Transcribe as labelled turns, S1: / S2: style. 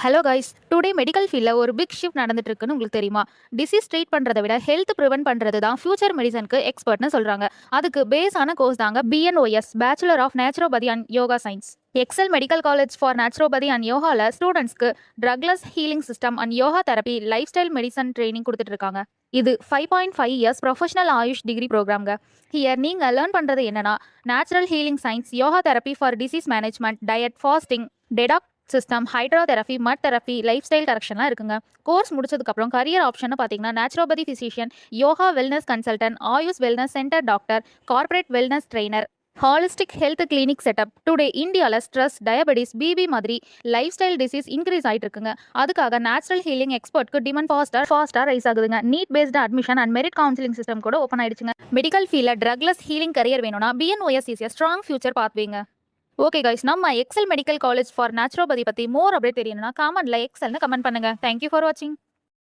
S1: Hello guys, today medical ஃபீல்டில் ஒரு big shift நடந்துட்டு இருக்குன்னு உங்களுக்கு தெரியுமா? டிசீஸ் ட்ரீட் பண்ணுறதை விட ஹெல்த் ப்ரிவென்ட் பண்ணுறது தான் ஃபியூச்சர் மெடிசனுக்கு எக்ஸ்பர்ட்னு சொல்கிறாங்க. அதுக்கு பேஸான கோர்ஸ் தாங்க BNOS, bachelor of naturopathy and yoga science. Excel medical college for naturopathy and யோகாவில் ஸ்டூடெண்ட்ஸ்க்கு drugless healing system and yoga therapy lifestyle medicine training கொடுத்துட்டு இருக்காங்க. இது 5.5 இயர்ஸ் ப்ரொஃபஷனல் ஆயுஷ் டிகிரி ப்ரோக்ராம்ங்க. ஹியர் நீங்கள் லேர்ன் பண்ணுறது என்னன்னா, natural healing science, yoga therapy for disease management, diet, fasting, detox system, hydrotherapy, mud therapy, lifestyle கரெக்ஷன்லாம் இருக்குங்க. கோர்ஸ் முடிச்சதுக்கப்புறம் கரியர் ஆப்ஷன் பார்த்தீங்கன்னா naturopathy physician, yoga wellness consultant, AYUSH wellness centre doctor, corporate wellness trainer, holistic health clinic setup. Today இந்தியாவில் stress, diabetes, BP மாதிரி lifestyle disease increase ஆகிட்டு இருக்குங்க. அதுக்காக natural healing எக்ஸ்பர்ட்க்கு டிமாண்ட் ஃபாஸ்ட்டாக ரைஸ் ஆகுதுங்க. NEET based admission and merit counselling system கூட open ஆயிடுச்சுங்க. மெடிக்கல் ஃபீல்டில் ட்ரக்லெஸ் ஹீலிங் கரியர் வேணும்னா BNOS is a strong future பாத்வேங்க. ஓகே கைஸ், நம்ம Excel medical college for naturopathy பற்றி மோர் அப்படியே தெரியணும்னா காமெண்ட்ல எக்ஸல்னு கமெண்ட் பண்ணுங்க. தேங்க்யூ ஃபார் வாட்சிங்.